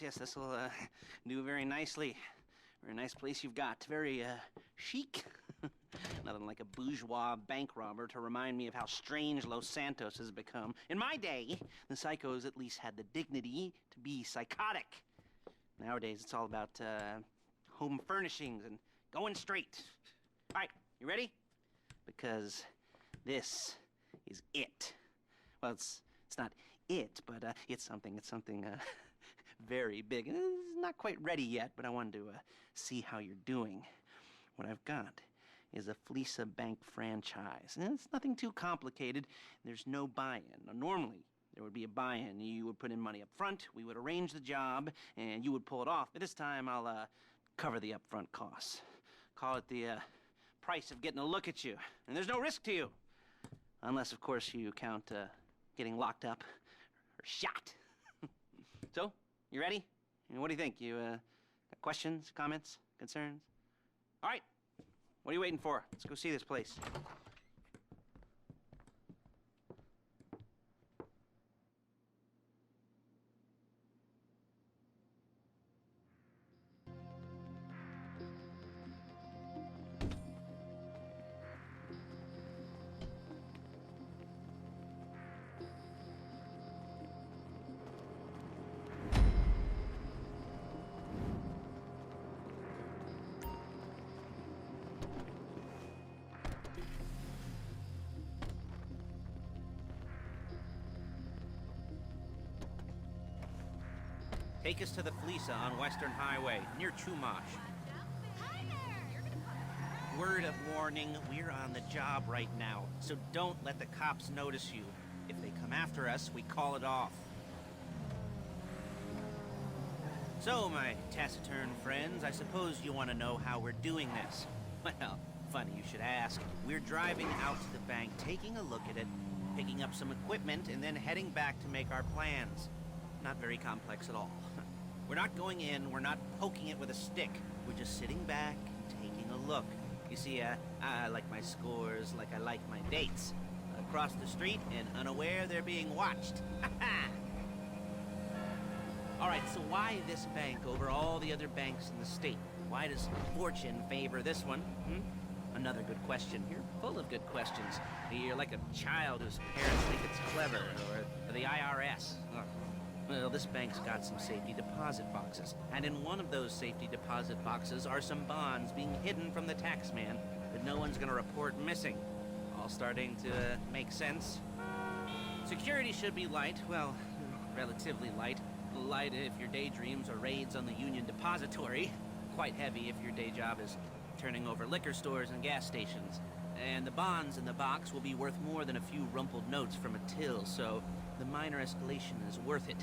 Yes, this will do very nicely. Very nice place you've got. Very chic. Nothing like a bourgeois bank robber to remind me of how strange Los Santos has become. In my day, the psychos at least had the dignity to be psychotic. Nowadays, it's all about home furnishings and going straight. All right, you ready? Because this is it. Well, it's not it, but it's something very big. It's not quite ready yet, but I wanted to see how you're doing. What I've got is a Fleeca bank franchise. And it's nothing too complicated. There's no buy-in. Now, normally, there would be a buy-in. You would put in money up front, we would arrange the job, and you would pull it off. But this time, I'll cover the upfront costs. Call it the price of getting a look at you. And there's no risk to you. Unless, of course, you count getting locked up or shot. So, you ready? What do you think? You got questions, comments, concerns? All right. What are you waiting for? Let's go see this place. Take us to the Fleeca on Western Highway, near Chumash. Hi there! Word of warning, we're on the job right now, so don't let the cops notice you. If they come after us, we call it off. So, my taciturn friends, I suppose you want to know how we're doing this. Well, funny you should ask. We're driving out to the bank, taking a look at it, picking up some equipment, and then heading back to make our plans. Not very complex at all. We're not going in, we're not poking it with a stick. We're just sitting back, taking a look. You see, I like my scores like I like my dates. Across the street and unaware they're being watched. Alright, so why this bank over all the other banks in the state? Why does fortune favor this one? Another good question. You're full of good questions. You're like a child whose parents think it's clever, or the IRS. Well, this bank's got some safety deposit boxes, and in one of those safety deposit boxes are some bonds being hidden from the tax man that no one's gonna report missing. All starting to make sense? Security should be light, well, relatively light. Light if your daydreams are raids on the Union Depository. Quite heavy if your day job is turning over liquor stores and gas stations. And the bonds in the box will be worth more than a few rumpled notes from a till, so the minor escalation is worth it,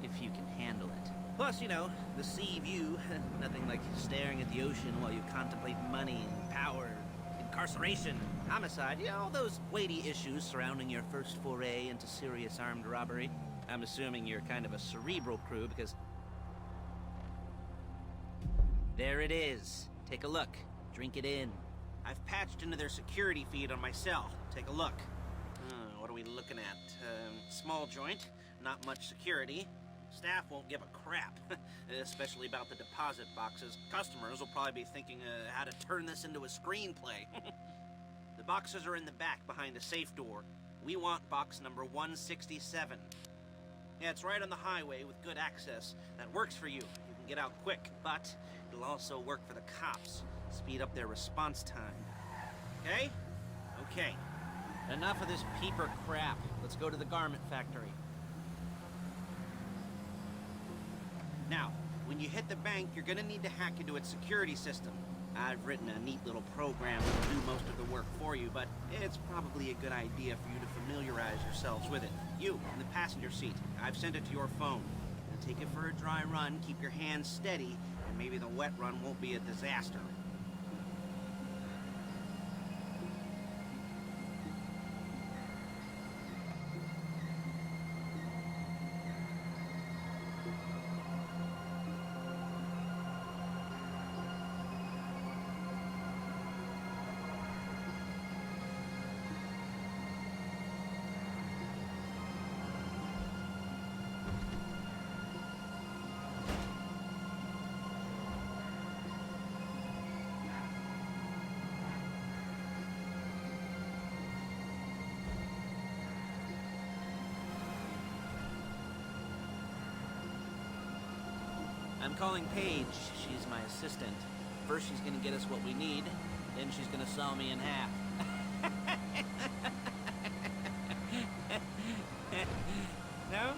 if you can handle it. Plus, you know, the sea view, nothing like staring at the ocean while you contemplate money and power, incarceration, homicide, all those weighty issues surrounding your first foray into serious armed robbery. I'm assuming you're kind of a cerebral crew because... There it is. Take a look. Drink it in. I've patched into their security feed on my cell. Take a look. What are we looking at? Small joint, not much security. Staff won't give a crap, especially about the deposit boxes. Customers will probably be thinking how to turn this into a screenplay. The boxes are in the back behind a safe door. We want box number 167. Yeah, it's right on the highway with good access. That works for you. You can get out quick, but it'll also work for the cops. Speed up their response time. Okay? Okay. Enough of this peeper crap. Let's go to the garment factory. Now, when you hit the bank, you're gonna need to hack into its security system. I've written a neat little program that'll do most of the work for you, but it's probably a good idea for you to familiarize yourselves with it. You, in the passenger seat, I've sent it to your phone. Now take it for a dry run, keep your hands steady, and maybe the wet run won't be a disaster. I'm calling Paige. She's my assistant. First she's gonna get us what we need, then she's gonna saw me in half. No?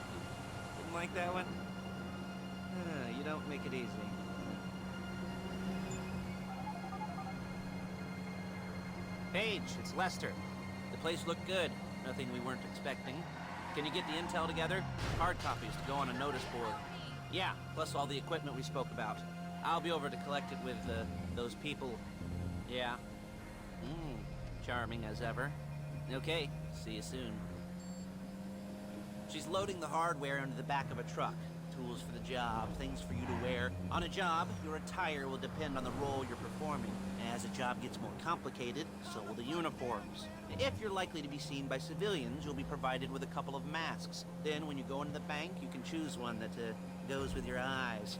Didn't like that one? You don't make it easy. Paige, it's Lester. The place looked good. Nothing we weren't expecting. Can you get the intel together? Hard copies to go on a notice board. Yeah, plus all the equipment we spoke about. I'll be over to collect it with, those people. Yeah. Charming as ever. Okay, see you soon. She's loading the hardware into the back of a truck. Tools for the job, things for you to wear. On a job, your attire will depend on the role you're performing. As a job gets more complicated, so will the uniforms. If you're likely to be seen by civilians, you'll be provided with a couple of masks. Then, when you go into the bank, you can choose one that goes with your eyes.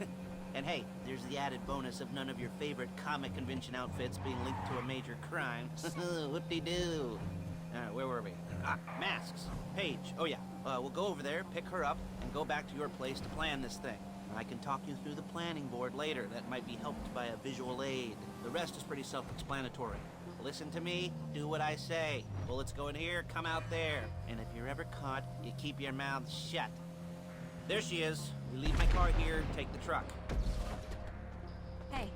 And hey, there's the added bonus of none of your favorite comic convention outfits being linked to a major crime. Whoop-de-doo. Alright, where were we? Masks. Paige. Oh yeah, we'll go over there, pick her up, and go back to your place to plan this thing. I can talk you through the planning board later. That might be helped by a visual aid. The rest is pretty self-explanatory. Listen to me, do what I say. Bullets go in here, come out there. And if you're ever caught, you keep your mouth shut. There she is. We leave my car here, take the truck. Hey.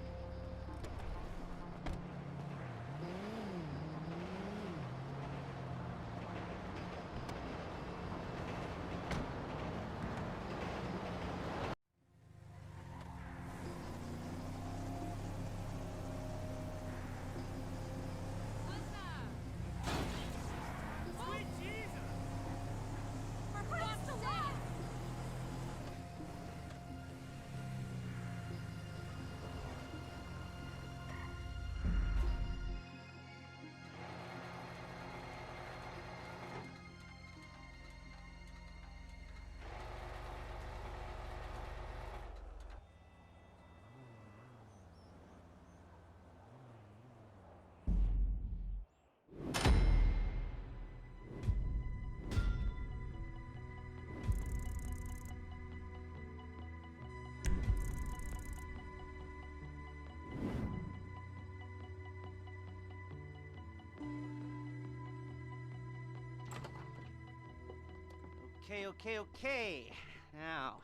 Okay. Now,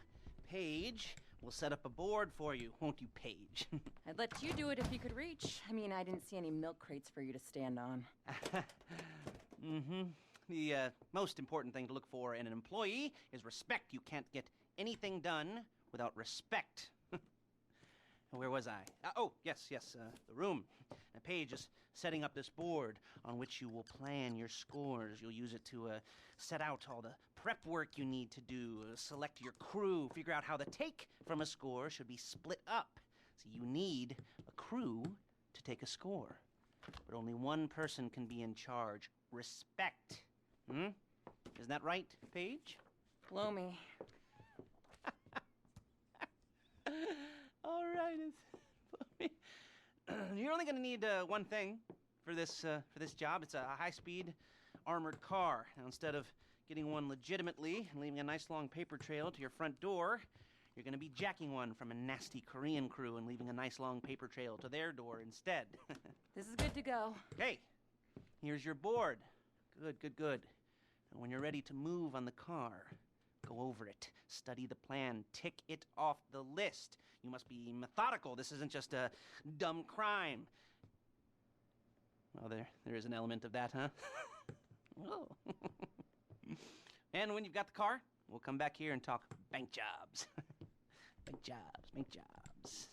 Paige, we'll set up a board for you, won't you, Paige? I'd let you do it if you could reach. I mean, I didn't see any milk crates for you to stand on. The most important thing to look for in an employee is respect. You can't get anything done without respect. Where was I? Yes, the room. Now, Paige is setting up this board on which you will plan your scores. You'll use it to set out all the prep work you need to do, select your crew, figure out how the take from a score should be split up. So you need a crew to take a score. But only one person can be in charge. Respect. Isn't that right, Paige? Blow me. All right, you're only gonna need one thing for this job. It's a high-speed armored car. Now, instead of getting one legitimately and leaving a nice long paper trail to your front door, you're gonna be jacking one from a nasty Korean crew and leaving a nice long paper trail to their door instead. This is good to go. Okay, here's your board. Good. And when you're ready to move on the car, go over it, study the plan, tick it off the list. You must be methodical. This isn't just a dumb crime. Well, there is an element of that, huh? Oh. And when you've got the car, we'll come back here and talk bank jobs. Bank jobs.